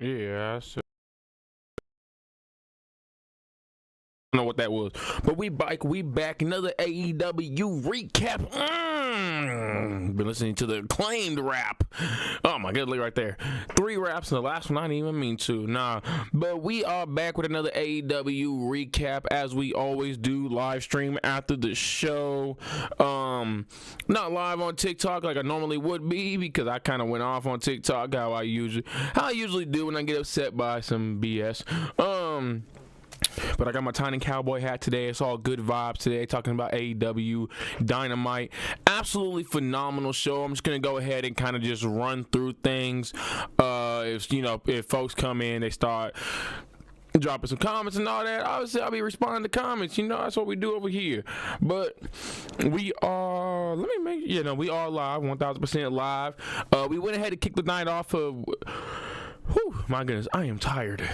Yeah, so I don't know what that was, but we back, another AEW recap. Been listening to the acclaimed rap. Oh my god, look right there, 3 raps, and the last one I didn't even mean to. Nah, but we are back with another AEW recap, as we always do. Live stream after the show. Not live on TikTok like I normally would be, because I kind of went off on TikTok how I usually do when I get upset by some BS. But I got my tiny cowboy hat today. It's all good vibes today, talking about AEW Dynamite. Absolutely phenomenal show. I'm just gonna go ahead and kind of just run through things. If folks come in, they start dropping some comments and all that, obviously I'll be responding to comments. That's what we do over here. But we are, we are live, 1000% live. We went ahead and kicked the night off of, my goodness, I am tired.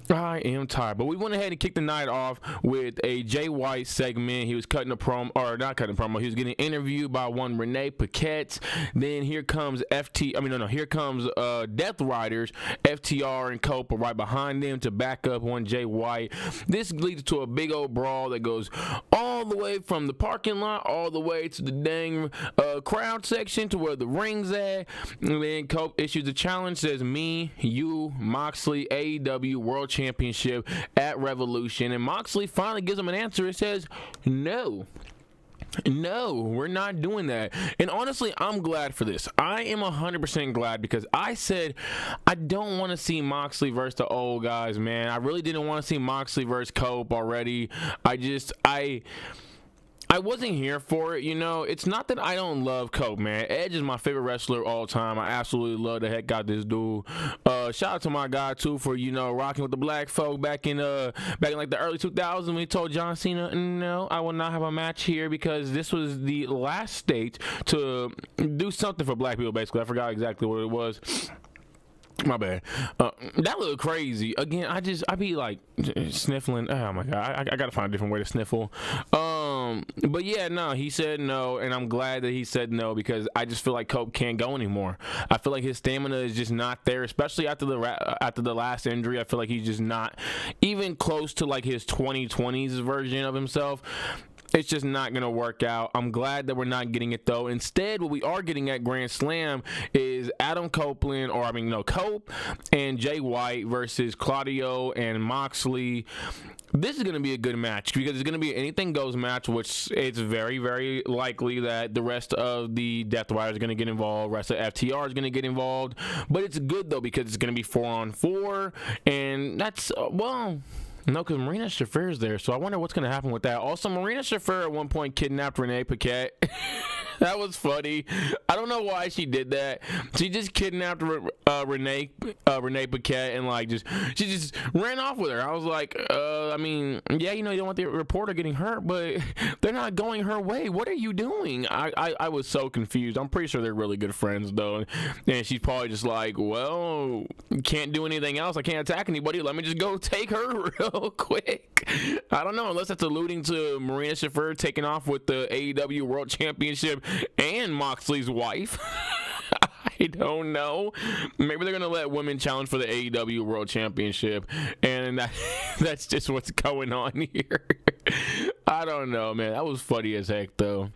But we went ahead and kicked the night off with a Jay White segment. He was cutting a promo, or not cutting a promo. He was getting interviewed by one Renee Paquette. Then here comes here comes Death Riders. FTR and Cope are right behind them to back up one Jay White. This leads to a big old brawl that goes all the way from the parking lot all the way to the dang crowd section to where the ring's at. And then Cope issues a challenge, says me, you, Moxley, AEW World Championship at Revolution, and Moxley finally gives him an answer. It says no, we're not doing that. And honestly, I'm glad for this. I am 100% glad, because I said I don't want to see Moxley versus the old guys, man. I really didn't want to see Moxley versus Cope already. I wasn't here for it. It's not that I don't love Cope, man. Edge is my favorite wrestler of all time. I absolutely love the heck out this dude. Shout out to my guy too for rocking with the black folk back in like the early 2000s, when he told John Cena, no, I will not have a match here, because this was the last state to do something for black people. Basically, I forgot exactly what it was. My bad. That looked crazy. Again, I be like sniffling. Oh my god, I gotta find a different way to sniffle. But yeah, no, he said no, and I'm glad that he said no, because I just feel like Cope can't go anymore. I feel like his stamina is just not there, especially after the last injury. I feel like he's just not even close to like his 2020s version of himself. It's just not going to work out. I'm glad that we're not getting it, though. Instead, what we are getting at Grand Slam is Cope and Jay White versus Claudio and Moxley. This is going to be a good match, because it's going to be an anything goes match, which it's very, very likely that the rest of the Death Riders are going to get involved. The rest of FTR is going to get involved. But it's good, though, because it's going to be 4-on-4. And that's, no, because Marina Shafir is there, so I wonder what's going to happen with that. Also, Marina Shafir at one point kidnapped Renee Paquette. That was funny. I don't know why she did that. She just kidnapped Renee Paquette, and she just ran off with her. I was like, yeah, you don't want the reporter getting hurt, but they're not going her way. What are you doing? I was so confused. I'm pretty sure they're really good friends, though. And she's probably just like, well, can't do anything else. I can't attack anybody. Let me just go take her real quick. I don't know, unless that's alluding to Marina Shafir taking off with the AEW World Championship and Moxley's wife. I don't know. Maybe they're gonna let women challenge for the AEW World Championship, and that's just what's going on here. I don't know, man. That was funny as heck, though.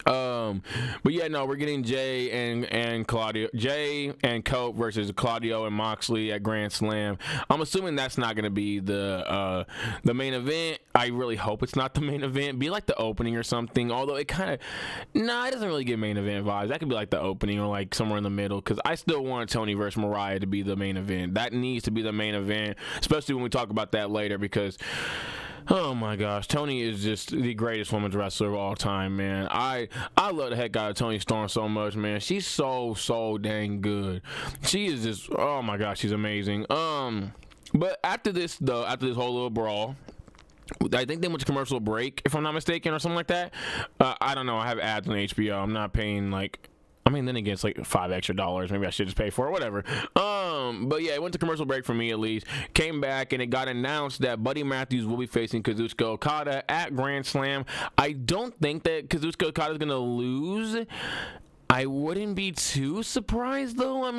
But yeah, no, we're getting Jay and Cope versus Claudio and Moxley at Grand Slam. I'm assuming that's not going to be the main event. I really hope it's not the main event. Be like the opening or something. Although it kind of, it doesn't really get main event vibes. That could be like the opening or like somewhere in the middle. Because I still want Tony versus Mariah to be the main event. That needs to be the main event, especially when we talk about that later, because, oh my gosh, Tony is just the greatest women's wrestler of all time, man. I love the heck out of Toni Storm so much, man. She's so dang good. She is just, oh my gosh, she's amazing. But after this whole little brawl, I think they went to commercial break, if I'm not mistaken, or something like that. I don't know. I have ads on HBO. I'm not paying then again, it's like $5 extra. Maybe I should just pay for it, whatever. But yeah, it went to commercial break for me, at least. Came back, and it got announced that Buddy Matthews will be facing Kazuchika Okada at Grand Slam. I don't think that Kazuchika Okada is gonna lose. I wouldn't be too surprised, though.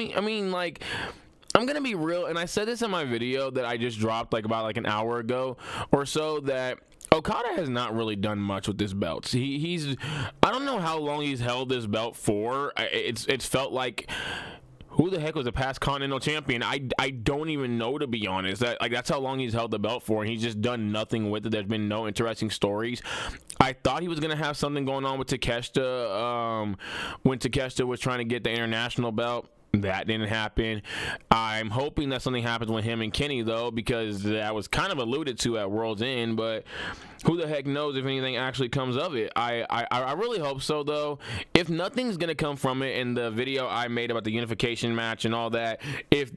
I'm gonna be real, and I said this in my video that I just dropped about an hour ago or so, that Okada has not really done much with this belt. He's I don't know how long he's held this belt for. It's felt like, who the heck was the past Continental Champion? I don't even know, to be honest. That's how long he's held the belt for, and he's just done nothing with it. There's been no interesting stories. I thought he was gonna have something going on with Takeshita when Takeshita was trying to get the international belt. That didn't happen. I'm hoping that something happens with him and Kenny, though, because that was kind of alluded to at World's End, but who the heck knows if anything actually comes of it. I really hope so, though. If nothing's gonna come from it, in the video I made about the unification match and all that, if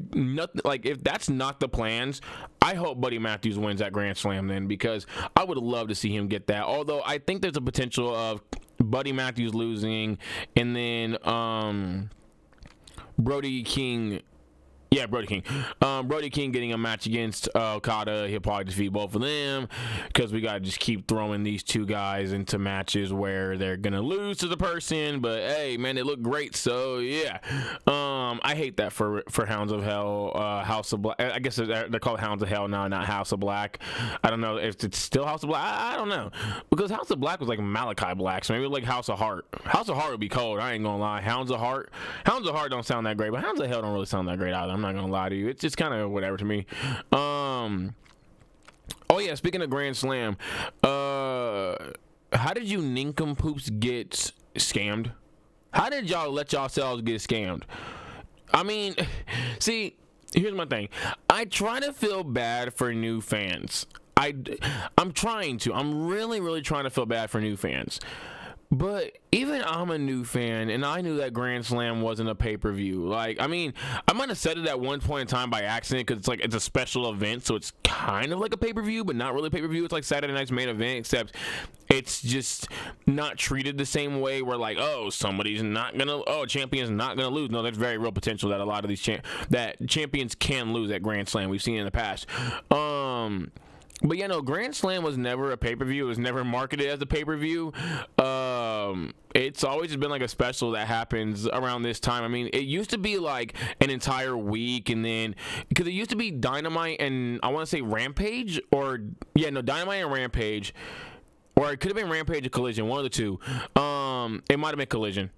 that's not the plans, I hope Buddy Matthews wins that Grand Slam then, because I would love to see him get that. Although I think there's a potential of Buddy Matthews losing, and then Brody King getting a match against Okada. He'll probably defeat both of them, because we gotta just keep throwing these two guys into matches where they're gonna lose to the person. But hey, man, they look great, so yeah. I hate that for Hounds of Hell, House of Black. I guess they're called Hounds of Hell now, not House of Black. I don't know if it's still House of Black. I don't know, because House of Black was like Malachi Black, so maybe like House of Heart. House of Heart would be cold, I ain't gonna lie. Hounds of Heart don't sound that great, but Hounds of Hell don't really sound that great either. I'm not gonna lie to you. It's just kind of whatever to me. Oh yeah, speaking of Grand Slam, how did you nincompoops get scammed? How did y'all let yourselves get scammed? I mean, see, here's my thing. I try to feel bad for new fans. I'm really trying to feel bad for new fans. But even I'm a new fan, and I knew that Grand Slam wasn't a pay-per-view. I mean, I might have said it at one point in time by accident, because it's a special event, so it's kind of like a pay-per-view, but not really a pay-per-view. It's like Saturday night's main event, except it's just not treated the same way, where champion's not gonna lose. No, there's very real potential that a lot of these champions can lose at Grand Slam. We've seen it in the past. But yeah, no, Grand Slam was never a pay-per-view. It was never marketed as a pay-per-view. It's always been like a special that happens around this time. I mean, it used to be like an entire week, and then, because it used to be Dynamite and I want to say Rampage, Dynamite and Rampage, or it could have been Rampage and Collision, one of the two. It might have been Collision.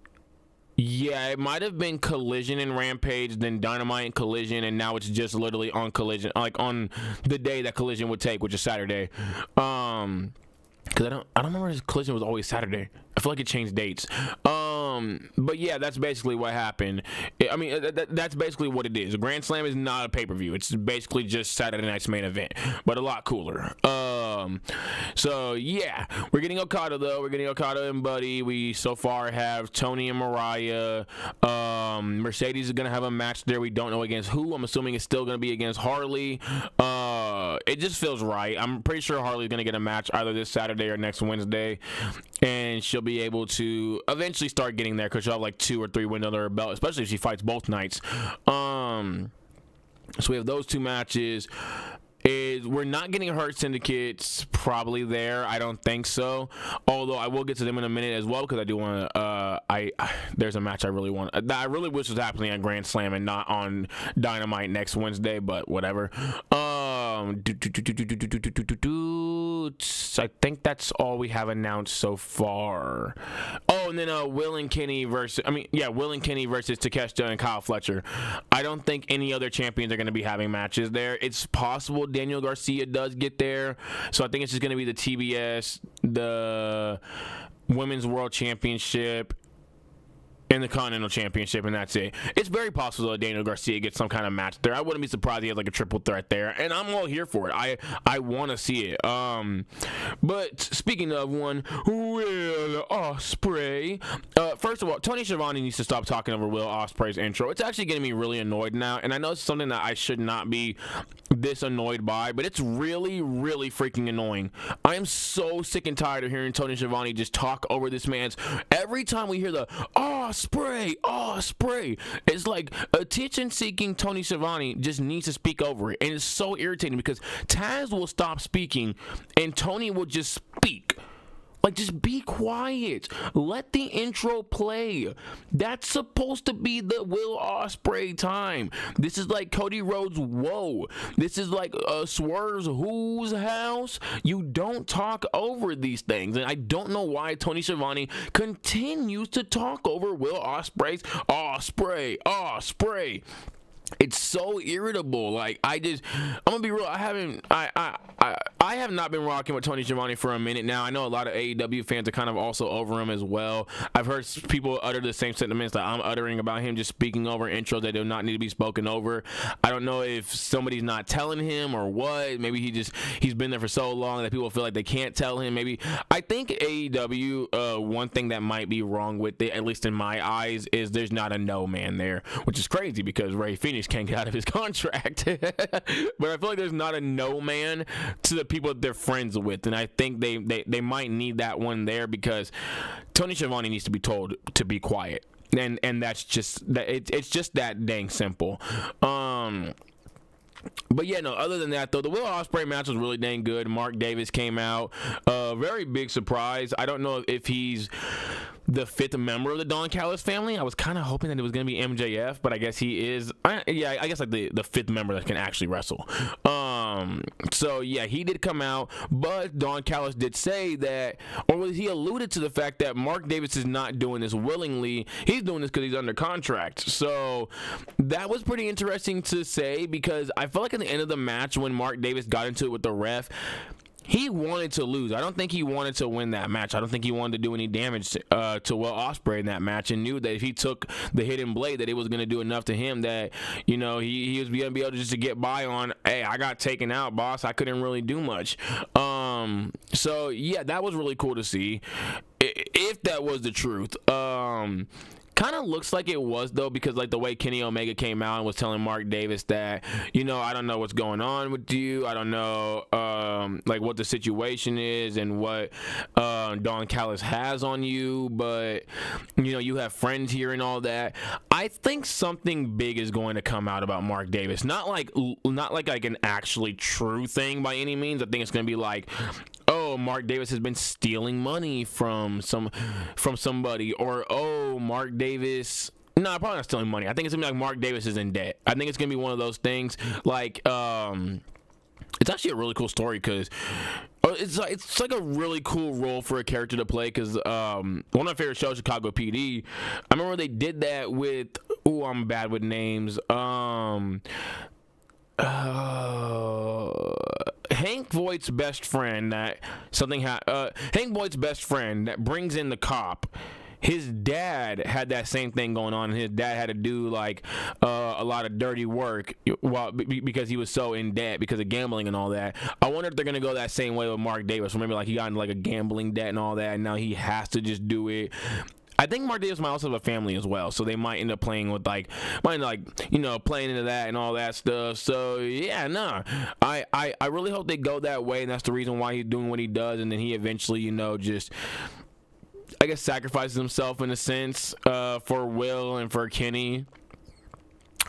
Yeah, it might have been Collision and Rampage, then Dynamite and Collision, and now it's just literally on Collision, like on the day that Collision would take, which is Saturday. Because I don't remember if Collision was always Saturday. I feel like it changed dates. But yeah, that's basically what happened. That's basically what it is. Grand Slam is not a pay-per-view. It's basically just Saturday night's main event, but a lot cooler. So yeah, we're getting Okada though. We're getting Okada and Buddy. We so far have Tony and Mariah. Mercedes is gonna have a match there. We don't know against who. I'm assuming it's still gonna be against Harley. It just feels right. I'm pretty sure Harley's gonna get a match either this Saturday or next Wednesday, and she'll be able to eventually start getting there, because she'll have like 2 or 3 wins under her belt, especially if she fights both nights. So we have those 2 matches. We're not getting Hurt Syndicates probably there. I don't think so. Although I will get to them in a minute as well, because I do want to. There's a match I really want. That I really wish was happening at Grand Slam and not on Dynamite next Wednesday, but whatever. I think that's all we have announced so far. Oh, and then Will and Kenny versus Takeshita and Kyle Fletcher. I don't think any other champions are going to be having matches there. It's possible Daniel Garcia does get there, so I think it's just going to be the TBS, the Women's World Championship, and the Continental Championship, and that's it. It's very possible that Daniel Garcia gets some kind of match there. I wouldn't be surprised he has like a triple threat there, and I'm all here for it. I want to see it. But speaking of one, Will Ospreay. First of all, Tony Schiavone needs to stop talking over Will Ospreay's intro. It's actually getting me really annoyed now, and I know it's something that I should not be this annoyed by, but it's really, really freaking annoying. I am so sick and tired of hearing Tony Schiavone just talk over this man's. Every time we hear the Ospreay, it's like attention-seeking Tony Schiavone just needs to speak over it, and it's so irritating because Taz will stop speaking and Tony will just speak. Like, just be quiet. Let the intro play. That's supposed to be the Will Ospreay time. This is like Cody Rhodes' Whoa. This is like Swerve's Who's House. You don't talk over these things. And I don't know why Tony Schiavone continues to talk over Will Ospreay's Ospreay. It's so irritable. Like, I'm gonna be real. I have not been rocking with Tony Schiavone for a minute now. I know a lot of AEW fans are kind of also over him as well. I've heard people utter the same sentiments that I'm uttering about him, just speaking over intros that do not need to be spoken over. I don't know if somebody's not telling him or what. Maybe he's been there for so long that people feel like they can't tell him. Maybe I think AEW, one thing that might be wrong with it, at least in my eyes, is there's not a no man there, which is crazy because Ray Phoenix can't get out of his contract. But I feel like there's not a no man to the people that they're friends with, and I think they might need that one there because Tony Schiavone needs to be told to be quiet, and that's just that. It's just that dang simple. But yeah, no, other than that, though, the Will Ospreay match was really dang good. Mark Davis came out. Very big surprise. I don't know if he's the fifth member of the Don Callis family. I was kind of hoping that it was going to be MJF, but I guess he is. I guess like the fifth member that can actually wrestle. So yeah, he did come out, but Don Callis did say that, or he alluded to the fact that Mark Davis is not doing this willingly. He's doing this because he's under contract. So that was pretty interesting to say, because I felt like at the end of the match when Mark Davis got into it with the ref, he wanted to lose. I don't think he wanted to win that match. I don't think he wanted to do any damage to Will Ospreay in that match, and knew that if he took the hidden blade, that it was going to do enough to him that, you know, he was going to be able to just to get by on, hey, I got taken out, boss. I couldn't really do much. So yeah, that was really cool to see, if that was the truth. Kind of looks like it was, though, because like the way Kenny Omega came out and was telling Mark Davis that, you know, I don't know what's going on with you. I don't know like what the situation is and what Don Callis has on you, but you know, you have friends here and all that. I think something big is going to come out about Mark Davis. Not like an actually true thing by any means. I think it's going to be like, oh, Mark Davis has been stealing money from somebody, or oh, Mark Davis. No, probably not stealing money. I think it's gonna be like Mark Davis is in debt. I think it's gonna be one of those things. Like, it's actually a really cool story because it's like a really cool role for a character to play. Because one of my favorite shows, Chicago PD, I remember they did that with. Ooh, I'm bad with names. Hank Voight's best friend Hank Voight's best friend that brings in the cop. His dad had that same thing going on, and his dad had to do like a lot of dirty work because he was so in debt because of gambling and all that. I wonder if they're gonna go that same way with Mark Davis. Remember, like he got into like a gambling debt and all that, and now he has to just do it. I think Mark Davis might also have a family as well, so they might end up playing with playing into that and all that stuff. So yeah, no, I really hope they go that way, and that's the reason why he's doing what he does, and then he eventually, you know, just, I guess, sacrifices himself in a sense for Will and for Kenny.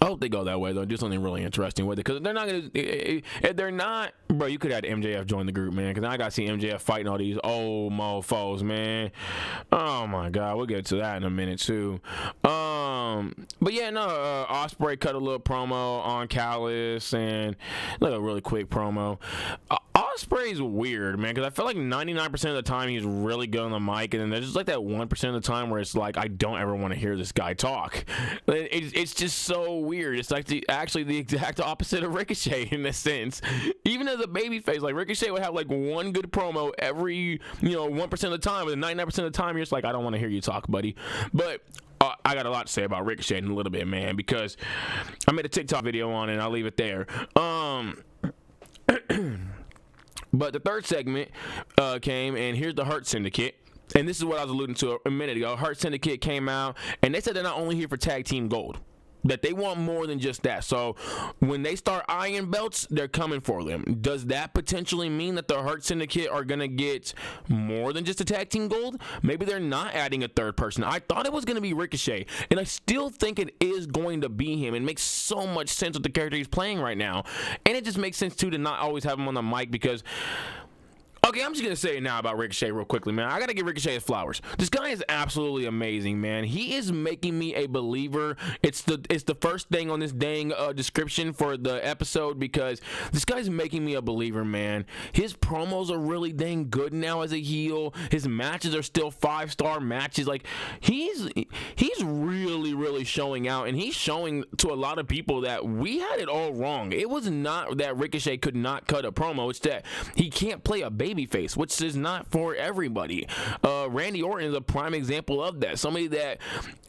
I hope they go that way, though. Do something really interesting with it, because they're not gonna. If they're not, bro, you could have had MJF join the group, man. Because I gotta see MJF fighting all these old mofos, man. Oh my God, we'll get to that in a minute too. But yeah, no. Ospreay cut a little promo on Callis, and like a really quick promo. Ospreay's weird, man, because I feel like 99% of the time he's really good on the mic, and then there's just like that 1% of the time where it's like I don't ever want to hear this guy talk. It's just so weird. It's like actually the exact opposite of Ricochet in a sense. Even as a babyface, like Ricochet would have like one good promo every 1% of the time, but 99% of the time you're just like, I don't want to hear you talk, buddy. But I got a lot to say about Ricochet in a little bit, man, because I made a TikTok video on it, and I'll leave it there. But the third segment came, and here's the Hurt Syndicate. And this is what I was alluding to a minute ago. Hurt Syndicate came out, and they said they're not only here for tag team gold, that they want more than just that. So when they start eyeing belts, they're coming for them. Does that potentially mean that the Hurt Syndicate are going to get more than just a tag team gold? Maybe they're not adding a third person. I thought it was going to be Ricochet, and I still think it is going to be him. It makes so much sense with the character he's playing right now. And it just makes sense, too, to not always have him on the mic, because Okay, I'm just gonna say it now about Ricochet real quickly, man. I gotta give Ricochet his flowers. This guy is absolutely amazing, man. He is making me a believer. It's the first thing on this dang description for the episode, because this guy's making me a believer, man. His promos are really dang good now as a heel. His matches are still 5-star matches. Like, he's really showing out, and he's showing to a lot of people that we had it all wrong. It was not that Ricochet could not cut a promo. It's that he can't play a babyface, which is not for everybody. Randy Orton is a prime example of that. Somebody that,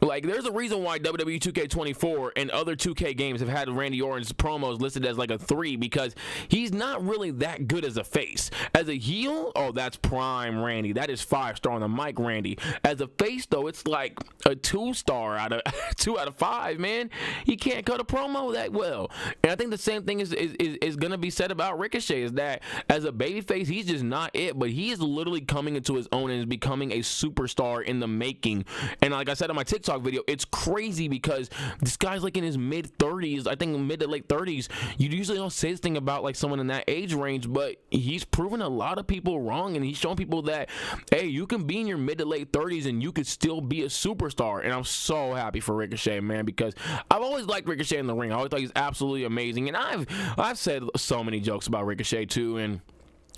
like, there's a reason why WWE 2K24 and other 2K games have had Randy Orton's promos listed as like a 3, because he's not really that good as a face. As a heel, oh, that's prime Randy. That is 5-star on the mic Randy. As a face, though, it's like a 2-star out of 2 out of 5, man. He can't cut a promo that well. And I think the same thing is gonna be said about Ricochet, is that as a babyface, he's just not it, but he is literally coming into his own and is becoming a superstar in the making. And like I said in my TikTok video, it's crazy because this guy's like in his mid-30s, I think mid to late 30s. You usually don't say this thing about like someone in that age range, but he's proven a lot of people wrong, and he's showing people that, hey, you can be in your mid to late 30s and you could still be a superstar. And I'm so happy for Ricochet, man, because I've always liked Ricochet in the ring. I always thought he's absolutely amazing, and I've said so many jokes about Ricochet too, and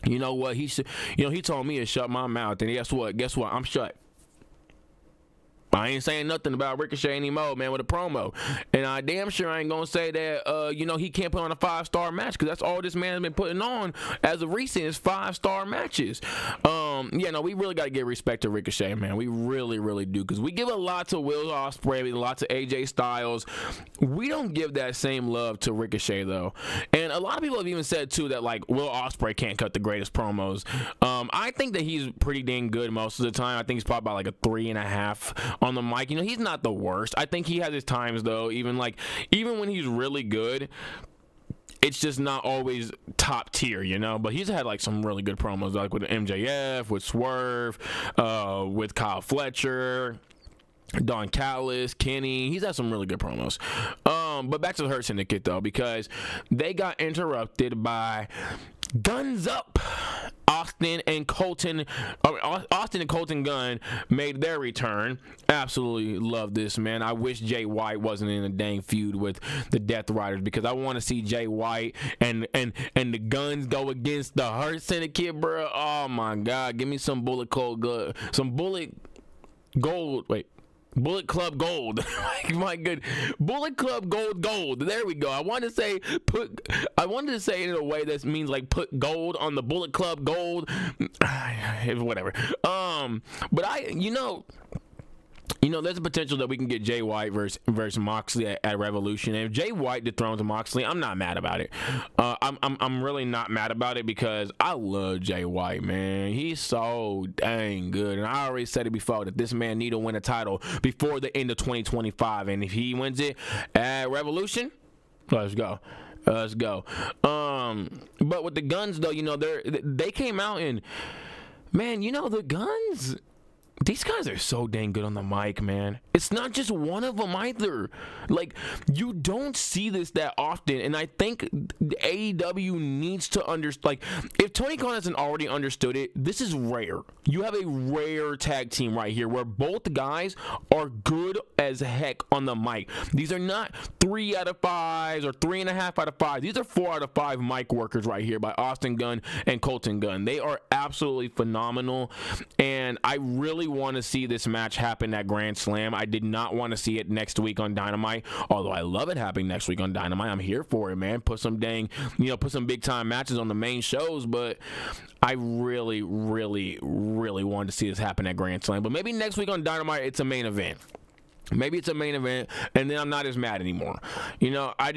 you know what? He told me to shut my mouth, and guess what? I'm shut. I ain't saying nothing about Ricochet anymore, man, with a promo. And I damn sure I ain't gonna say that, he can't put on a 5-star match, because that's all this man has been putting on as of recent is 5-star matches. We really got to give respect to Ricochet, man. We really do, because we give a lot to Will Ospreay, lots of AJ Styles. We don't give that same love to Ricochet, though. And a lot of people have even said, too, that, like, Will Ospreay can't cut the greatest promos. I think that he's pretty dang good most of the time. I think he's probably about, like, a 3.5 on the mic. He's not the worst. I think he has his times, though. Even when he's really good, it's just not always top tier, but he's had like some really good promos, like with MJF, with Swerve, with Kyle Fletcher, Don Callis, Kenny. He's had some really good promos. But back to the Hurt Syndicate, though, because they got interrupted by Guns Up. Austin and Colton Gunn made their return. Absolutely love this, man. I wish Jay White wasn't in a dang feud with the Death Riders, because I want to see Jay White and the Guns go against the Hurt Syndicate, bro. Oh my God, give me some Bullet Club Gold. My good. Bullet Club Gold. There we go. I wanted to say it in a way that means like put gold on the Bullet Club Gold. Whatever. But there's a potential that we can get Jay White versus Moxley at Revolution. And if Jay White dethrones Moxley, I'm not mad about it. I'm really not mad about it, because I love Jay White, man. He's so dang good. And I already said it before that this man need to win a title before the end of 2025. And if he wins it at Revolution, let's go. But with the Guns, though, they came out and, man, the Guns, these guys are so dang good on the mic, man. It's not just one of them either. Like, you don't see this that often, and I think AEW needs to understand. Like, if Tony Khan hasn't already understood it, this is rare. You have a rare tag team right here where both guys are good as heck on the mic. These are not 3 out of 5s or 3.5 out of 5. These are 4 out of 5 mic workers right here by Austin Gunn and Colton Gunn. They are absolutely phenomenal, and I really want to see this match happen at Grand Slam. I did not want to see it next week on Dynamite, although I love it happening next week on Dynamite. I'm here for it, man. Put some big time matches on the main shows, but I really wanted to see this happen at Grand Slam. But maybe next week on Dynamite, it's a main event. Maybe it's a main event, and then I'm not as mad anymore. I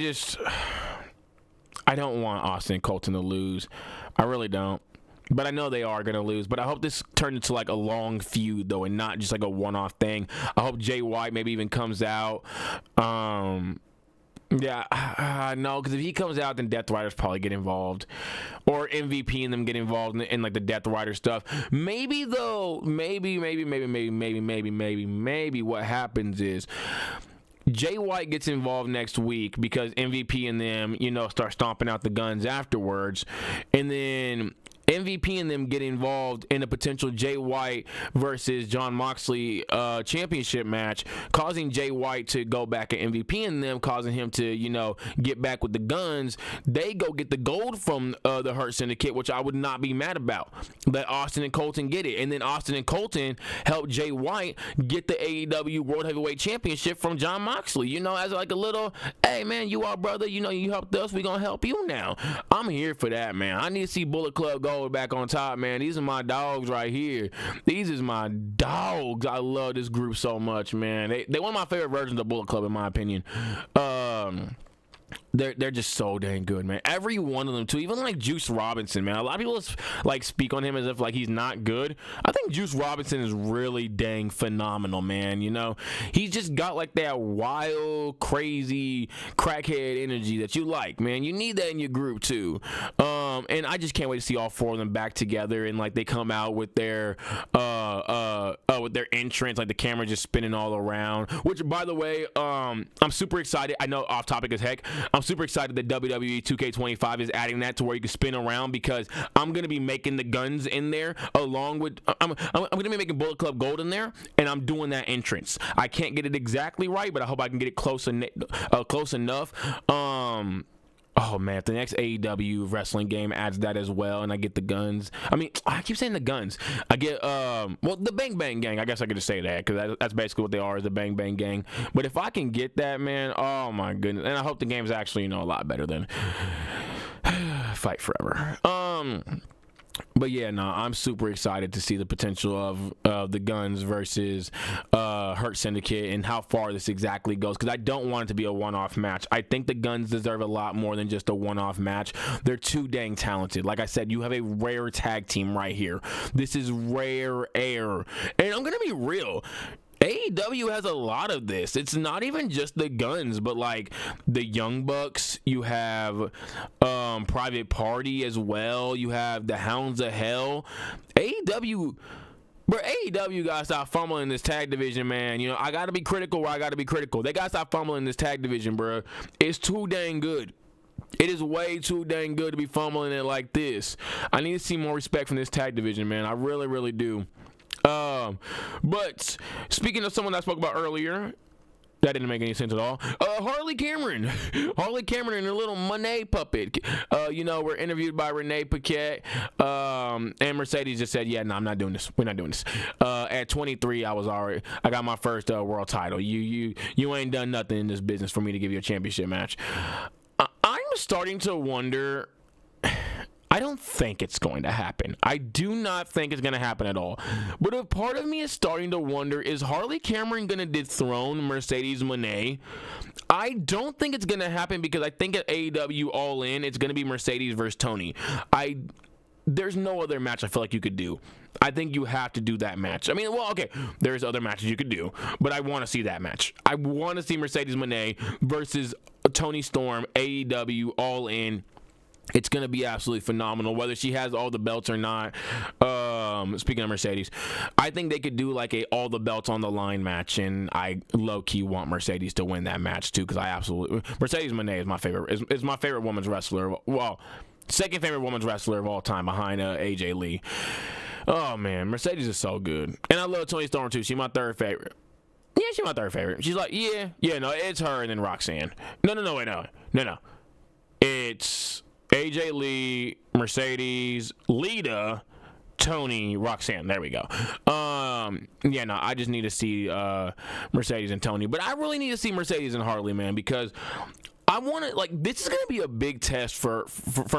don't want Austin and Colton to lose. I really don't. But I know they are going to lose. But I hope this turns into like a long feud, though, and not just like a one-off thing. I hope Jay White maybe even comes out. No, because if he comes out, then Death Riders probably get involved. Or MVP and them get involved in like the Death Rider stuff. Maybe, though, maybe what happens is Jay White gets involved next week because MVP and them, start stomping out the Guns afterwards. And then MVP and them get involved in a potential Jay White versus John Moxley championship match, causing Jay White to go back at MVP and them, causing him to, you know, get back with the guns. They go get the gold from the Hurt Syndicate, which I would not be mad about. Let Austin and Colton get it, and then Austin and Colton help Jay White get the AEW World Heavyweight Championship from John Moxley, you know, as like a little, hey man, you our brother, you know, you helped us, we gonna help you now. I'm here for that, man. I need to see Bullet Club Gold back on top, man. These are my dogs right here. These is my dogs. I love this group so much, man. They one of my favorite versions of Bullet Club, in my opinion. They're just so dang good, man. Every one of them too. Even like Juice Robinson, man. A lot of people like speak on him as if like he's not good. I think Juice Robinson is really dang phenomenal, man. You know, he's just got like that wild, crazy, crackhead energy that you like, man. You need that in your group too. And I just can't wait to see all four of them back together and like they come out with their entrance, like the camera just spinning all around. Which, by the way, I'm super excited. I know off topic as heck. I'm super excited that WWE 2K25 is adding that to where you can spin around, because I'm gonna be making the guns in there along with I'm gonna be making Bullet Club Gold in there, and I'm doing that entrance. I can't get it exactly right, but I hope I can get it close enough. Oh man, if the next AEW wrestling game adds that as well, and I get the guns. I mean, I keep saying the guns. I get the Bang Bang Gang. I guess I could just say that, because that's basically what they are, is the Bang Bang Gang. But if I can get that, man, oh my goodness. And I hope the game's actually, you know, a lot better than Fight Forever. But yeah, no, I'm super excited to see the potential of the Guns versus Hurt Syndicate and how far this exactly goes, because I don't want it to be a one-off match. I think the Guns deserve a lot more than just a one-off match. They're too dang talented. Like I said, you have a rare tag team right here. This is rare air. And I'm going to be real. AEW has a lot of this. It's not even just the Guns, but like the Young Bucks. You have Private Party as well. You have the Hounds of Hell. AEW gotta stop fumbling this tag division, man. You know, I gotta be critical where I gotta be critical. They gotta stop fumbling this tag division, bro. It's too dang good. It is way too dang good to be fumbling it like this. I need to see more respect from this tag division, man. I really, really do. But speaking of someone I spoke about earlier, that didn't make any sense at all. Harley Cameron and her little Monet puppet. You know, we're interviewed by Renee Paquette, and Mercedes just said, "Yeah, no, I'm not doing this. We're not doing this." At 23, I got my first world title. You ain't done nothing in this business for me to give you a championship match. I'm starting to wonder. I don't think it's going to happen. I do not think it's going to happen at all. But a part of me is starting to wonder, is Harley Cameron going to dethrone Mercedes Moné? I don't think it's going to happen, because I think at AEW All In, it's going to be Mercedes versus Tony. There's no other match I feel like you could do. I think you have to do that match. I mean, well, okay, there's other matches you could do, but I want to see that match. I want to see Mercedes Moné versus Tony Storm, AEW All In. It's going to be absolutely phenomenal, whether she has all the belts or not. Speaking of Mercedes, I think they could do like a all the belts on the line match, and I low-key want Mercedes to win that match too, because Mercedes Moné is my favorite. Is my favorite women's wrestler. Well, second favorite women's wrestler of all time, behind AJ Lee. Oh man, Mercedes is so good, and I love Toni Storm too. She's my third favorite. Yeah, she's my third favorite. She's like, no, it's her and then Roxanne. No. It's AJ Lee, Mercedes, Lita, Tony, Roxanne. There we go. I just need to see Mercedes and Tony. But I really need to see Mercedes and Harley, man, because I want to, like, this is going to be a big test for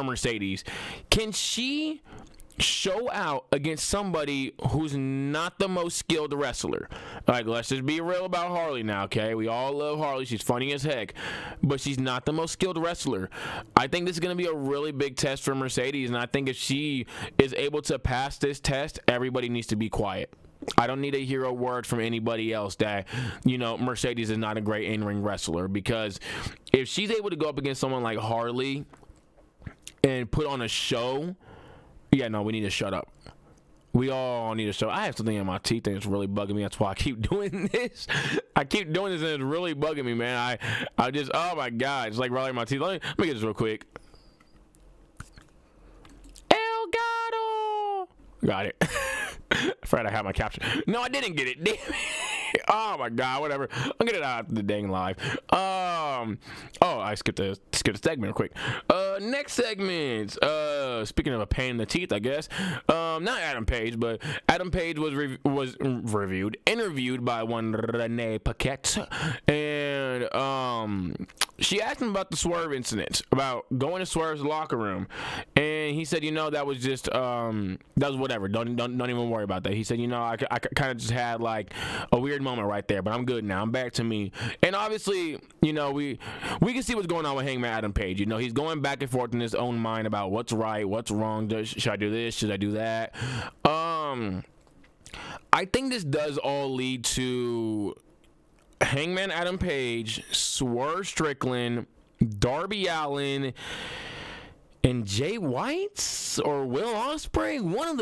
Mercedes. Can she show out against somebody who's not the most skilled wrestler? Like, let's just be real about Harley now, okay? We all love Harley. She's funny as heck, but she's not the most skilled wrestler. I think this is going to be a really big test for Mercedes, and I think if she is able to pass this test, everybody needs to be quiet. I don't need to hear a word from anybody else that, Mercedes is not a great in-ring wrestler, because if she's able to go up against someone like Harley and put on a show, we need to shut up. We all need to shut up. I have something in my teeth and it's really bugging me. That's why I keep doing this. And it's really bugging me, man. I just, oh my God. It's like rolling my teeth. Let me get this real quick. El Gato. got it. I forgot I had my caption. No, I didn't get it. Damn it. Oh my god, whatever. I'll get it out after the dang live. I skipped a segment real quick. Next segment. Speaking of a pain in the teeth, I guess. Not Adam Page, but Adam Page was interviewed by one Renee Paquette, and she asked him about the Swerve incident, about going to Swerve's locker room, and he said, that was just that was whatever. Don't even worry about that. He said, I kind of just had like a weird moment right there, but I'm good now. I'm back to me. And obviously, we can see what's going on with Hangman Adam Page. He's going back and forth in his own mind about what's right, what's wrong. Should I do this? Should I do that? I think this does all lead to Hangman Adam Page, Swerve Strickland, Darby Allin, and Jay White or Will Ospreay, one of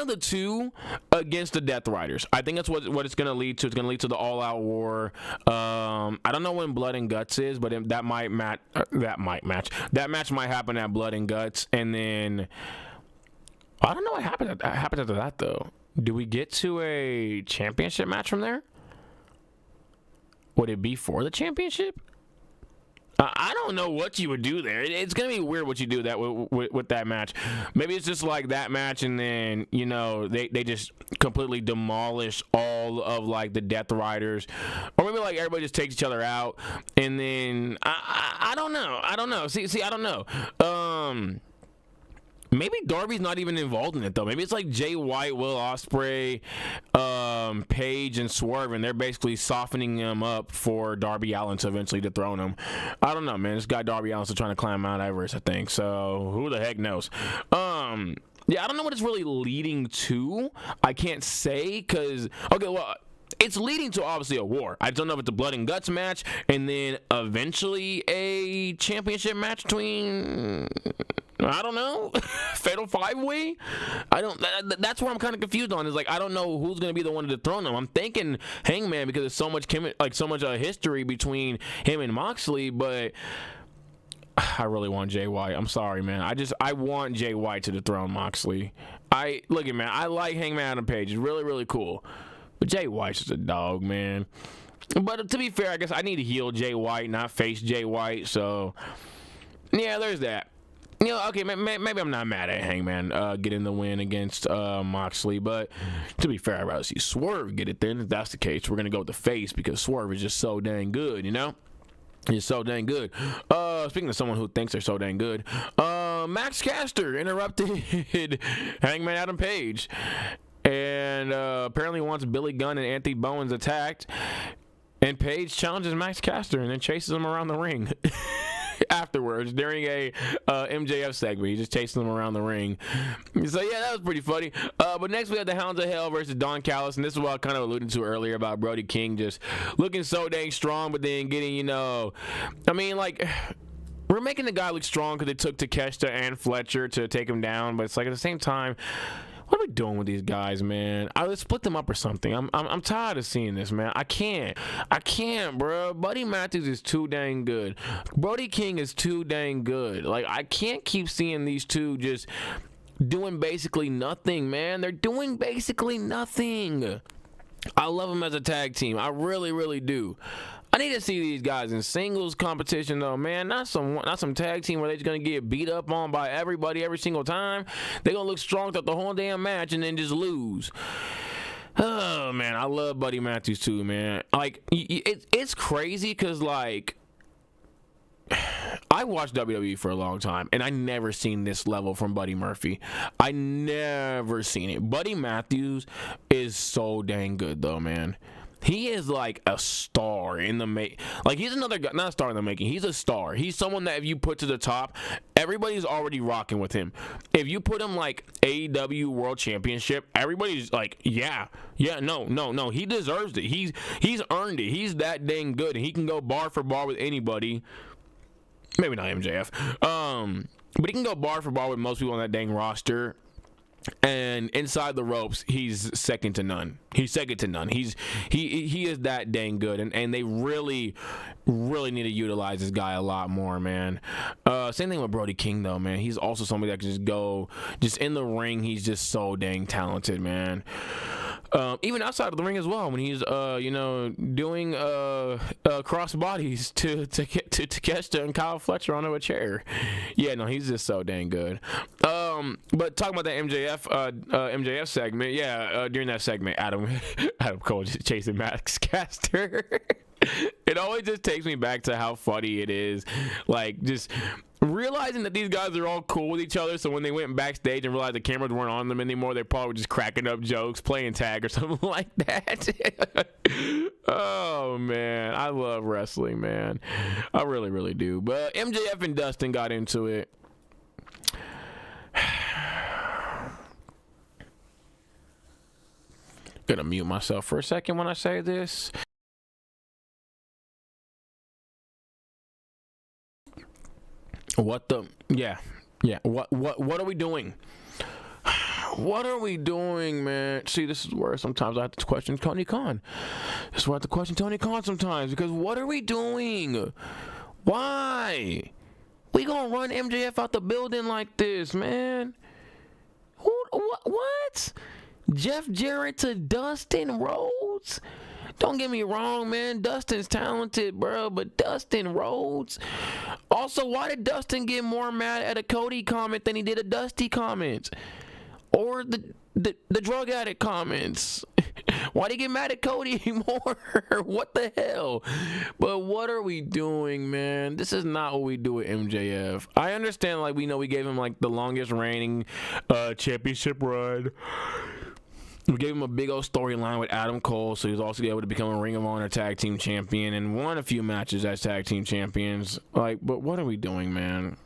the two against the Death Riders. I think that's what it's going to lead to. It's going to lead to the All Out War. I don't know when Blood and Guts is, but that match might happen at Blood and Guts, and then I don't know what happened after that though. Do we get to a championship match from there? Would it be for the championship? I don't know what you would do there. It's gonna be weird what you do that with that match. Maybe it's just like that match, and then they just completely demolish all of like the Death Riders, or maybe like everybody just takes each other out, and then I don't know. See, I don't know. Maybe Darby's not even involved in it though. Maybe it's like Jay White, Will Ospreay, Page, and Swerve, and they're basically softening him up for Darby Allin to eventually dethrone him. I don't know, man. This guy Darby Allin's still trying to climb Mount Everest, I think. So who the heck knows? Yeah, I don't know what it's really leading to. I can't say because it's leading to obviously a war. I don't know if it's a Blood and Guts match, and then eventually a championship match between, I don't know, Fatal 5-Way. That's what I'm kind of confused on. Is like I don't know who's gonna be the one to dethrone him. I'm thinking Hangman because there's so much history between him and Moxley, but I really want Jay White. I'm sorry, man. I want Jay White to dethrone Moxley. I like Hangman Adam Page. It's really, really cool. But Jay White's just a dog, man. But to be fair, I guess I need to heel Jay White, not face Jay White. So, yeah, there's that. Okay, maybe I'm not mad at Hangman getting the win against Moxley. But to be fair, I'd rather see Swerve get it then. If that's the case, we're going to go with the face because Swerve is just so dang good, He's so dang good. Speaking of someone who thinks they're so dang good, Max Caster interrupted Hangman Adam Page. And apparently wants Billy Gunn and Anthony Bowens attacked. And Page challenges Max Caster and then chases him around the ring. Afterwards, during a MJF segment, he just chasing them around the ring. So yeah, that was pretty funny. But next we had the Hounds of Hell versus Don Callis, and this is what I kind of alluded to earlier about Brody King just looking so dang strong, but then getting, we're making the guy look strong because it took Takeshita and Fletcher to take him down, but it's like at the same time, what are we doing with these guys, man? Let's split them up or something. I'm tired of seeing this, man. I can't, bro. Buddy Matthews is too dang good. Brody King is too dang good. Like, I can't keep seeing these two just doing basically nothing, man. They're doing basically nothing. I love them as a tag team. I really, really do. I need to see these guys in singles competition though, man. Not some tag team where they're just gonna get beat up on by everybody every single time. They're gonna look strong throughout the whole damn match and then just lose. Oh man, I love Buddy Matthews too, man. Like it's crazy because like I watched WWE for a long time and I never seen this level from Buddy Murphy. I never seen it. Buddy Matthews is so dang good though, man. He is like a star in the like he's another guy, not a star in the making. He's a star. He's someone that if you put to the top, everybody's already rocking with him. If you put him like AEW World Championship, everybody's like, no, he deserves it. He's earned it. He's that dang good, and he can go bar for bar with anybody. Maybe not MJF, but he can go bar for bar with most people on that dang roster. And inside the ropes, he's second to none. He is that dang good, and they really need to utilize this guy a lot more, man. Same thing with Brody King though, man. He's also somebody that can just go in the ring. He's just so dang talented, man. Even outside of the ring as well, when he's doing cross bodies to Takeshita and Kyle Fletcher onto a chair. Yeah, no, he's just so dang good. But talking about that MJF segment, during that segment, Adam Cole just chasing Max Caster. It always just takes me back to how funny it is, like just realizing that these guys are all cool with each other. So when they went backstage and realized the cameras weren't on them anymore, they're probably just cracking up jokes, playing tag or something like that. Oh man, I love wrestling, man. I really do. But MJF and Dustin got into it. Gonna mute myself for a second when I say this. What are we doing? What are we doing, man? See, this is where sometimes I have to question Tony Khan. This is where I have to question Tony Khan sometimes, because what are we doing? Why? We gonna run MJF out the building like this, man? What? Jeff Jarrett to Dustin Rhodes? Don't get me wrong, man. Dustin's talented, bro, but Dustin Rhodes. Also, why did Dustin get more mad at a Cody comment than he did a Dusty comment? Or the drug addict comments? Why did he get mad at Cody more? What the hell? But what are we doing, man? This is not what we do with MJF. I understand, like, we gave him, like, the longest reigning championship run. We gave him a big old storyline with Adam Cole, so he was also able to become a Ring of Honor tag team champion and won a few matches as tag team champions. Like, but what are we doing, man?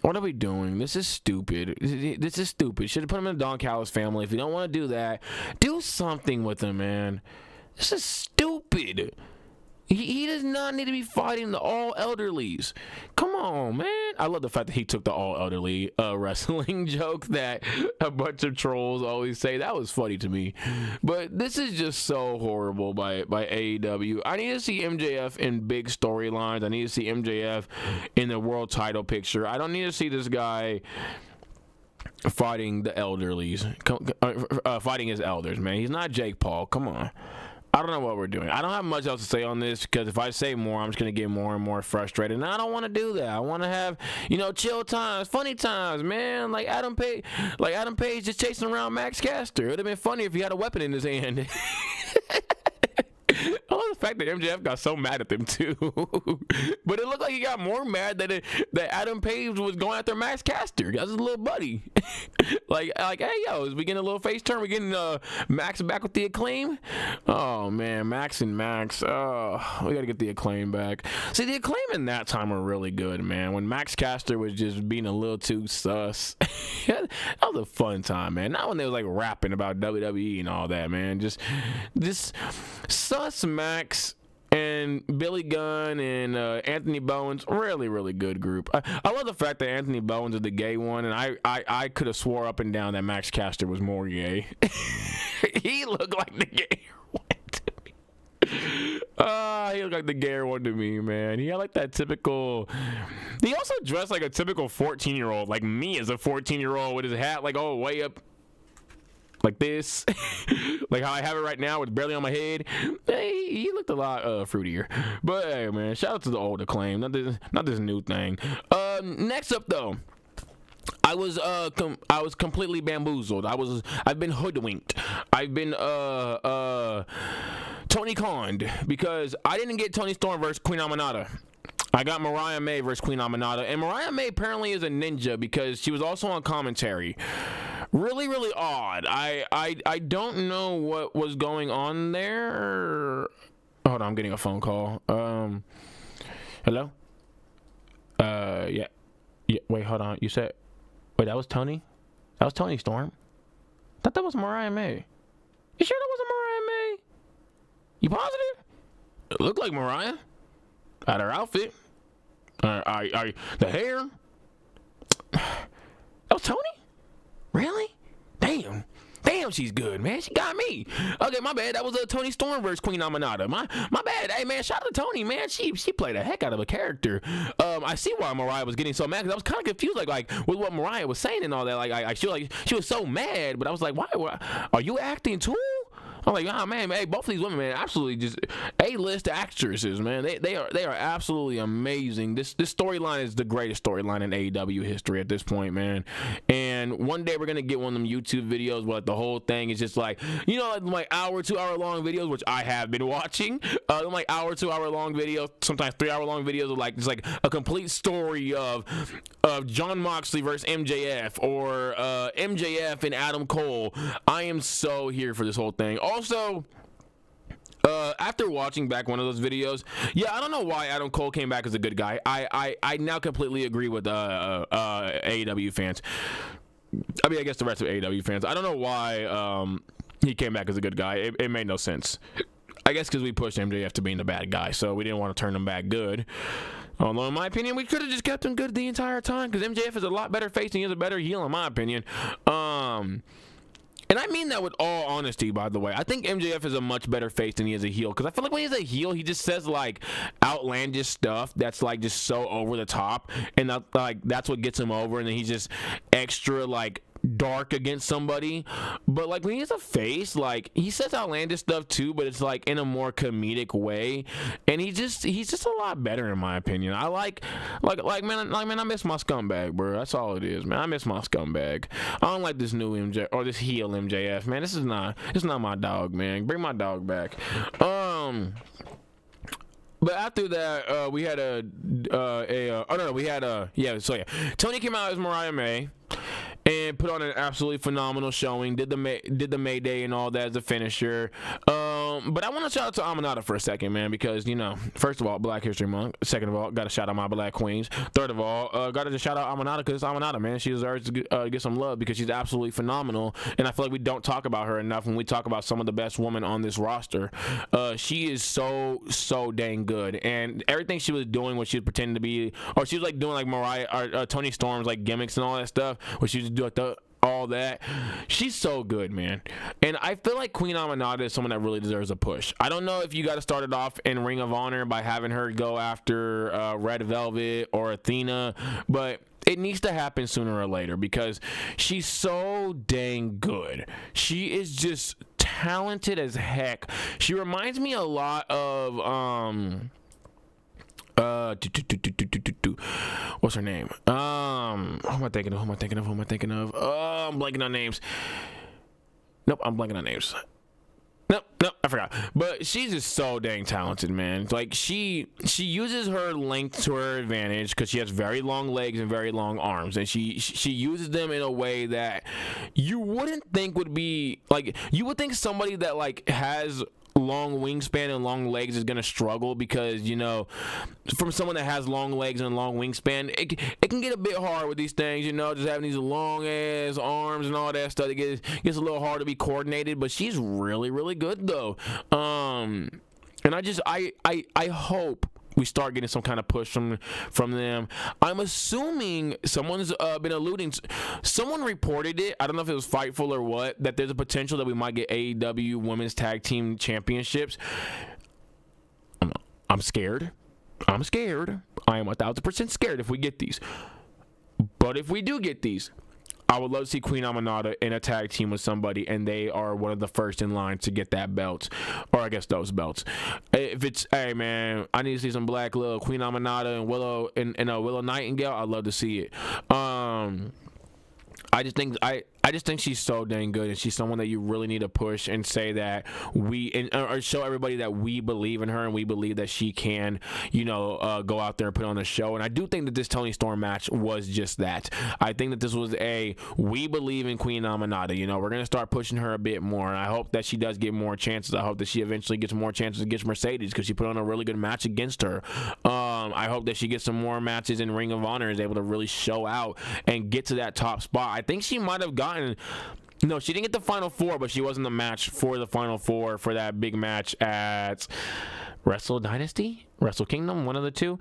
What are we doing? This is stupid. This is stupid. Should have put him in the Don Callis family. If you don't want to do that, do something with him, man. This is stupid. He does not need to be fighting the all elderlies. Come on, man. I love the fact that he took the all elderly wrestling joke that a bunch of trolls always say. That was funny to me. But this is just so horrible by AEW. I need to see MJF in big storylines. I need to see MJF in the world title picture. I don't need to see this guy fighting the elderlies. Fighting his elders, man. He's not Jake Paul. Come on. I don't know what we're doing. I don't have much else to say on this, because if I say more, I'm just going to get more and more frustrated. And I don't want to do that. I want to have, chill times, funny times, man. Like Adam Page just chasing around Max Caster. It would have been funny if he had a weapon in his hand. I love the fact that MJF got so mad at them too. But it looked like he got more mad that Adam Page was going after Max Caster. That's his little buddy. like, hey, yo, is we getting a little face turn? We getting Max back with the Acclaim? Oh, man, Max and Max. Oh, we got to get the Acclaim back. See, the Acclaim in that time were really good, man. When Max Caster was just being a little too sus. That was a fun time, man. Not when they was like rapping about WWE and all that, man. Just sus Max and Billy Gunn and Anthony Bowens, really good group. I love the fact that Anthony Bowens is the gay one, and I could have swore up and down that Max Caster was more gay. He looked like the gay one to me. He looked like the gayer one to me, man. He had like that typical. He also dressed like a typical 14-year-old, like me as a 14-year-old with his hat like all way up. Like this, like how I have it right now with barely on my head. He looked a lot fruitier. But hey, man, shout out to the old Acclaim, not this new thing. Next up though, I was completely bamboozled. I've been hoodwinked. I've been Tony Khan'd, because I didn't get Toni Storm versus Queen Aminata. I got Mariah May versus Queen Aminata, and Mariah May apparently is a ninja because she was also on commentary. Really odd. I don't know what was going on there. Hold on, I'm getting a phone call. Hello? Yeah. Wait, hold on. You said, wait, that was Tony? That was Toni Storm? I thought that was Mariah May. You sure that wasn't Mariah May? You positive? It looked like Mariah. At her outfit. The hair. That was Tony? Really? Damn. damn, she's good, man. She got me. Okay, my bad. That was a Toni Storm versus Queen Aminata. My bad. Hey, man, shout out to Toni, man. She played the heck out of a character. I see why Mariah was getting so mad, because I was kind of confused, like with what Mariah was saying and all that. She was so mad, but I was like, why are you acting too? I'm like, oh man, hey, both of these women, man, absolutely just A-list actresses, man. They are absolutely amazing. This storyline is the greatest storyline in AEW history at this point, man. And one day we're gonna get one of them YouTube videos where like the whole thing is just like, like hour, 2 hour long videos, which I have been watching. Like hour, 2 hour long videos, sometimes 3 hour long videos of like just like a complete story of Jon Moxley versus MJF, or MJF and Adam Cole. I am so here for this whole thing. Also, after watching back one of those videos, I don't know why Adam Cole came back as a good guy. I now completely agree with AEW fans. I mean, I guess the rest of AEW fans. I don't know why he came back as a good guy. It made no sense. I guess because we pushed MJF to being the bad guy, so we didn't want to turn him back good. Although, in my opinion, we could have just kept him good the entire time, because MJF is a lot better face and he is a better heel, in my opinion. And I mean that with all honesty, by the way. I think MJF is a much better face than he is a heel, because I feel like when he's a heel, he just says like outlandish stuff that's like just so over the top, and that's what gets him over, and then he's just extra like dark against somebody. But like when he's a face, like he says outlandish stuff too, but it's like in a more comedic way, and he's just a lot better in my opinion. I like man, I miss my scumbag, bro. That's all it is, man. I miss my scumbag. I don't like this new MJ or this heel MJF, man. It's not my dog, man. Bring my dog back. But after that, we had Toni came out as Mariah May and put on an absolutely phenomenal showing. Did the Mayday and all that as a finisher. But I want to shout out to Aminata for a second, man, because first of all, Black History Month. Second of all, got to shout out my Black Queens. Third of all, got to just shout out Aminata, because it's Aminata, man. She deserves to get some love, because she's absolutely phenomenal, and I feel like we don't talk about her enough when we talk about some of the best women on this roster. She is so dang good, and everything she was doing, what she was pretending to be, or she was like doing like Mariah or Toni Storm's like gimmicks and all that stuff, where she was doing like all that. She's so good, man. And I feel like Queen Aminata is someone that really deserves a push. I don't know if you got to start it off in Ring of Honor by having her go after Red Velvet or Athena, but it needs to happen sooner or later, because she's so dang good. She is just talented as heck. She reminds me a lot of what's her name? Who am I thinking of? I'm blanking on names. Nope, I'm blanking on names. Nope, I forgot. But she's just so dang talented, man. Like she uses her length to her advantage, because she has very long legs and very long arms, and she uses them in a way that you wouldn't think would be like, you would think somebody that like has long wingspan and long legs is gonna struggle, because from someone that has long legs and long wingspan, it can get a bit hard with these things, just having these long ass arms and all that stuff. It gets a little hard to be coordinated, but she's really good though. And I hope we start getting some kind of push from them. I'm assuming someone's been alluding to, someone reported it, I don't know if it was Fightful or what, that there's a potential that we might get AEW Women's Tag Team Championships. I'm scared. I am 1,000% scared if we get these. But if we do get these, I would love to see Queen Aminata in a tag team with somebody, and they are one of the first in line to get that belt, or I guess those belts. If it's, hey man, I need to see some black love, Queen Aminata and Willow and Willow Nightingale, I'd love to see it. I just think she's so dang good, and she's someone that you really need to push and say that or show everybody that we believe in her, and we believe that she can, go out there and put on a show. And I do think that this Toni Storm match was just that. I think that this was we believe in Queen Aminata. We're gonna start pushing her a bit more, and I hope that she does get more chances. I hope that she eventually gets more chances against Mercedes, because she put on a really good match against her. I hope that she gets some more matches in Ring of Honor, is able to really show out and get to that top spot. I think she might have gotten, no, she didn't get the Final Four, but she was in the match for the Final Four for that big match at Wrestle Kingdom, one of the two.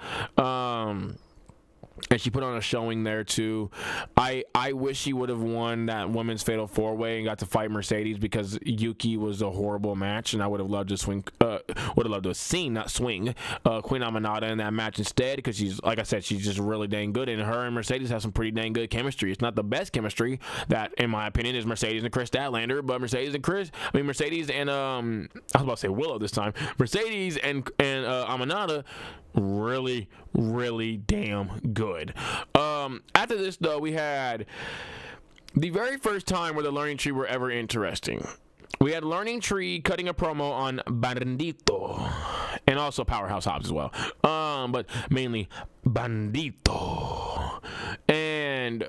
and she put on a showing there too. I wish she would have won that women's fatal 4-way and got to fight Mercedes, because Yuki was a horrible match, and I would have loved to swing. Would have loved to have seen, not swing, Queen Aminata in that match instead, because she's, like I said, she's just really dang good, and her and Mercedes have some pretty dang good chemistry. It's not the best chemistry that, in my opinion, is Mercedes and Chris Statlander, but Mercedes and I was about to say Willow this time. Mercedes and Aminata, really, really damn good. After this, though, we had the very first time where the Learning Tree were ever interesting. We had Learning Tree cutting a promo on Bandito, and also Powerhouse Hobbs as well, but mainly Bandito. And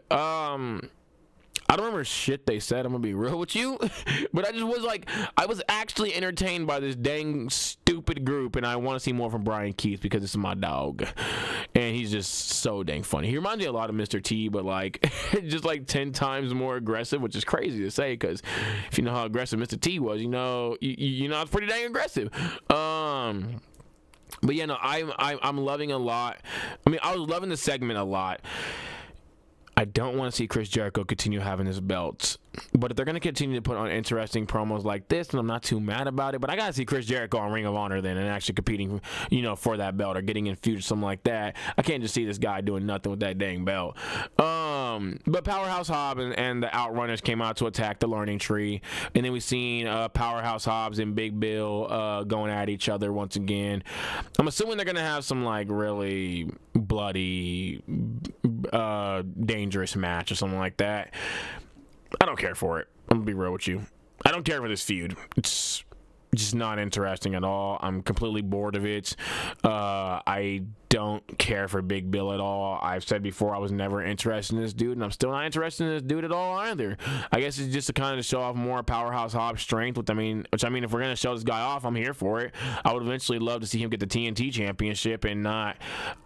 I don't remember shit they said, I'm gonna be real with you, but I just was like, I was actually entertained by this dang stupid group, and I want to see more from Brian Keith, because this is my dog, and he's just so dang funny. He reminds me a lot of Mr. T, but like just like 10 times more aggressive, which is crazy to say, because if you know how aggressive Mr. T was, you know it's pretty dang aggressive. But yeah, no, I'm loving a lot. I mean, I was loving the segment a lot. I don't want to see Chris Jericho continue having his belts, but if they're going to continue to put on interesting promos like this, then I'm not too mad about it. But I got to see Chris Jericho on Ring of Honor then, and actually competing, for that belt, or getting in feud or something like that. I can't just see this guy doing nothing with that dang belt. But Powerhouse Hobbs and the Outrunners came out to attack the Learning Tree, and then we seen Powerhouse Hobbs and Big Bill going at each other once again. I'm assuming they're going to have some like really bloody, dangerous match or something like that. I don't care for it. I'm gonna be real with you. I don't care for this feud. It's just not interesting at all. I'm completely bored of it. I don't care for Big Bill at all. I've said before I was never interested in this dude, and I'm still not interested in this dude at all either. I guess it's just to kind of show off more Powerhouse Hobbs strength, which I mean, if we're gonna show this guy off, I'm here for it. I would eventually love to see him get the TNT championship and not,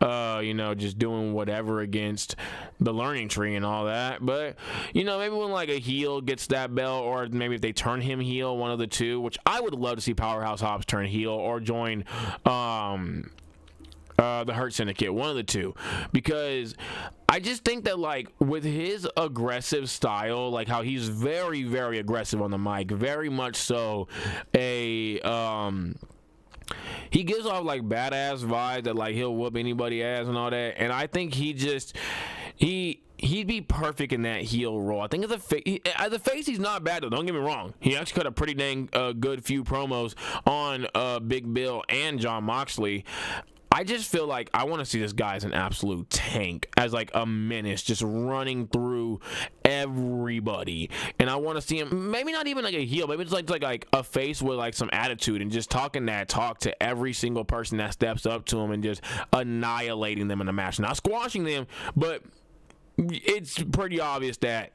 just doing whatever against the Learning Tree and all that. But maybe when like a heel gets that belt, or maybe if they turn him heel, one of the two, which I would love to see Powerhouse Hobbs turn heel or join the Hurt Syndicate, one of the two, because I just think that like with his aggressive style, like how he's very, very aggressive on the mic, very much so he gives off like badass vibes that like he'll whoop anybody ass and all that, and I think he'd be perfect in that heel role. I think as a face, he's not bad though. Don't get me wrong. He actually cut a pretty dang good few promos on Big Bill and Jon Moxley. I just feel like I want to see this guy as an absolute tank, as like a menace, just running through everybody. And I want to see him, maybe not even like a heel, maybe it's like a face with like some attitude, and just talking that talk to every single person that steps up to him, and just annihilating them in the match. Not squashing them, but it's pretty obvious that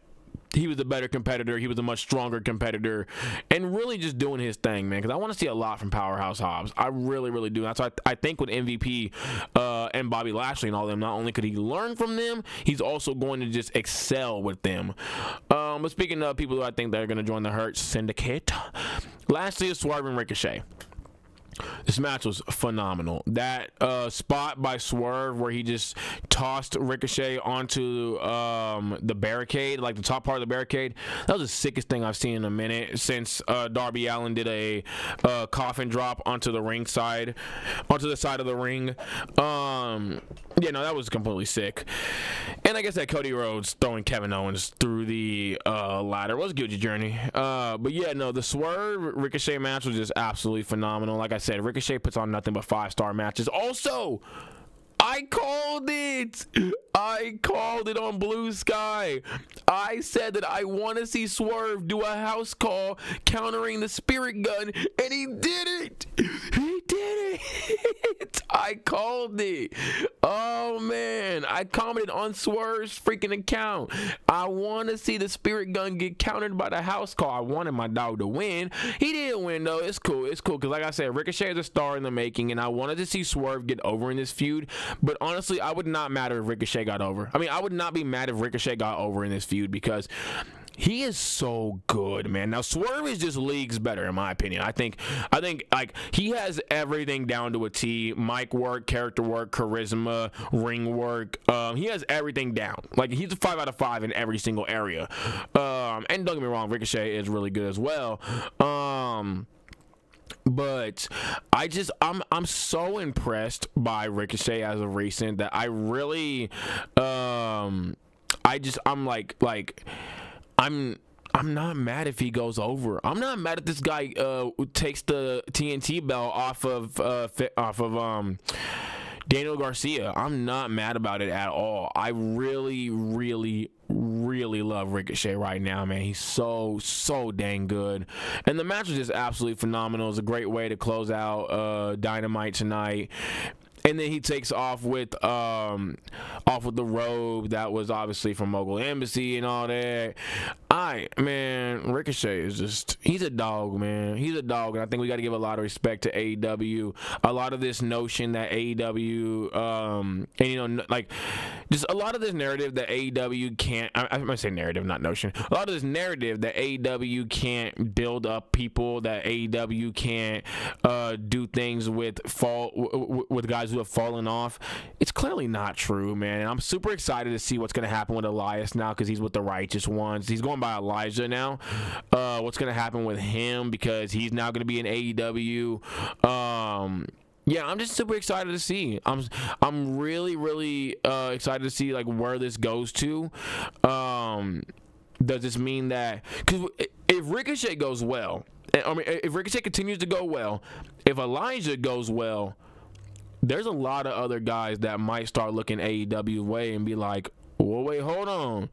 he was a better competitor. He was a much stronger competitor, and really just doing his thing, man, because I want to see a lot from Powerhouse Hobbs. I really, really do. That's why I think with MVP and Bobby Lashley and all them, not only could he learn from them, he's also going to just excel with them. But speaking of people who I think that are going to join the Hurt Syndicate, lastly is Swerve and Ricochet. This match was phenomenal. That spot by Swerve where he just tossed Ricochet onto the barricade, like the top part of the barricade, that was the sickest thing I've seen in a minute since Darby Allin did a coffin drop onto the side of the ring. That was completely sick. And I guess that Cody Rhodes throwing Kevin Owens through the ladder was a good journey. The Swerve Ricochet match was just absolutely phenomenal. Like I said, Ricochet puts on nothing but 5-star matches. Also, I called it on Blue Sky. I said that I want to see Swerve do a house call countering the Spirit Gun, and he did it. I called it. Oh man, I commented on Swerve's freaking account. I want to see the Spirit Gun get countered by the house call. I wanted my dog to win. He didn't win though. It's cool because like I said, Ricochet is a star in the making, and I wanted to see Swerve get over in this feud. But honestly, I would not matter if Ricochet got over. I mean, I would not be mad if Ricochet got over in this feud, because He is so good, man. Now Swerve is just leagues better in my opinion. I think like he has everything down to a T. Mic work, character work, charisma, ring work. He has everything down. Like he's a 5 out of 5 in every single area. And don't get me wrong, Ricochet is really good as well. But I'm so impressed by Ricochet as of recent that I really I'm not mad if he goes over. I'm not mad if this guy takes the TNT belt off of Daniel Garcia. I'm not mad about it at all. I really love Ricochet right now, man. He's so dang good. And the match was just absolutely phenomenal. It was a great way to close out Dynamite tonight. And then he takes off with the robe that was obviously from Mogul Embassy and all that. Man, Ricochet is just, he's a dog, man. He's a dog, and I think we got to give a lot of respect to AEW. A lot of this notion that AEW, and like, just a lot of this narrative that AEW can't, I'm going to say narrative, not notion. A lot of this narrative that AEW can't build up people, that AEW can't do things with guys who have fallen off. It's clearly not true, man. And I'm super excited to see what's going to happen with Elias now because he's with the Righteous Ones. He's going by Elijah now. What's going to happen with him because he's now going to be in AEW. Yeah, I'm just super excited to see. I'm really excited to see like where this goes to. Does this mean that, because if Ricochet goes well, I mean, if Ricochet continues to go well, if Elijah goes well, there's a lot of other guys that might start looking AEW way and be like, well, wait, hold on.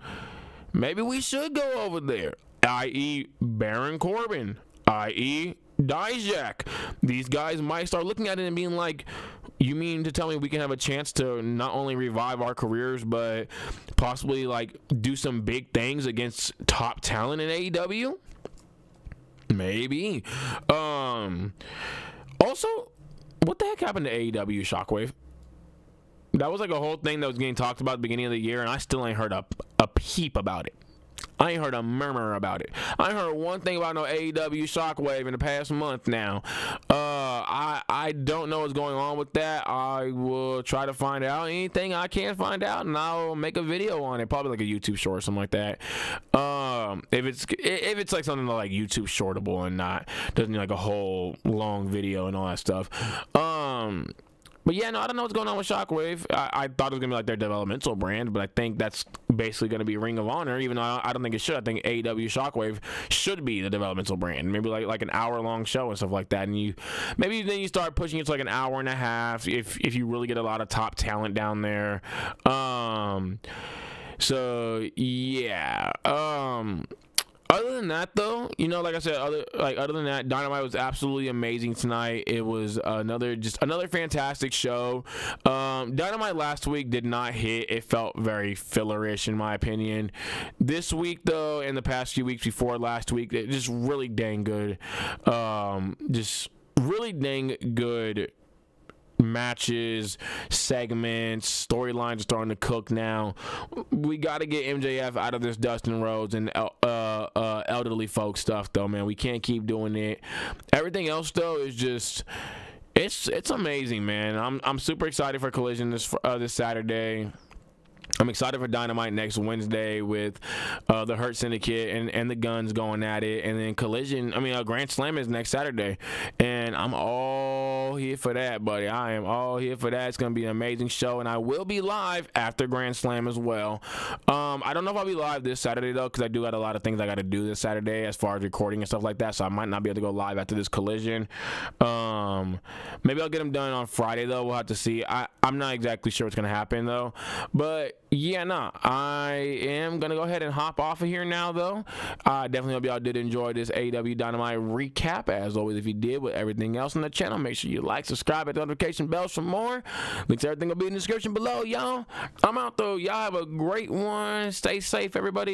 Maybe we should go over there, i.e. Baron Corbin, i.e. Dijak. These guys might start looking at it and being like, you mean to tell me we can have a chance to not only revive our careers, but possibly like do some big things against top talent in AEW? Maybe. Also, what the heck happened to AEW Shockwave? That was like a whole thing that was getting talked about at the beginning of the year, and I still ain't heard a peep about it. I ain't heard a murmur about it. I ain't heard one thing about no AEW Shockwave in the past month now. I don't know what's going on with that. I will try to find out anything I can find out, and I'll make a video on it, probably like a YouTube short or something like that. If it's like something like YouTube shortable and not doesn't need like a whole long video and all that stuff. But yeah, no, I don't know what's going on with Shockwave. I thought it was going to be like their developmental brand, but I think that's basically going to be Ring of Honor, even though I don't think it should. I think AEW Shockwave should be the developmental brand. Maybe like an hour-long show and stuff like that. And maybe then you start pushing it to like an hour and a half if you really get a lot of top talent down there. So, yeah. Other than that, though, like I said, other than that, Dynamite was absolutely amazing tonight. It was another fantastic show. Dynamite last week did not hit. It felt very fillerish, in my opinion. This week, though, and the past few weeks before last week, it just really dang good. Just really dang good matches, segments, storylines are starting to cook now. We got to get MJF out of this Dustin Rhodes and elderly folk stuff, though, man. We can't keep doing it. Everything else, though, is just it's amazing, man. I'm super excited for Collision this Saturday. I'm excited for Dynamite next Wednesday with the Hurt Syndicate and the Guns going at it. And then Grand Slam is next Saturday. And I'm all here for that, buddy. I am all here for that. It's going to be an amazing show. And I will be live after Grand Slam as well. I don't know if I'll be live this Saturday, though, because I do got a lot of things I got to do this Saturday as far as recording and stuff like that. So I might not be able to go live after this Collision. Maybe I'll get them done on Friday, though. We'll have to see. I'm not exactly sure what's going to happen, though. But yeah, no, I am going to go ahead and hop off of here now, though. I definitely hope y'all did enjoy this AEW Dynamite recap. As always, if you did with everything else on the channel, make sure you like, subscribe, hit the notification bells for more. Links to everything will be in the description below, y'all. I'm out, though. Y'all have a great one. Stay safe, everybody.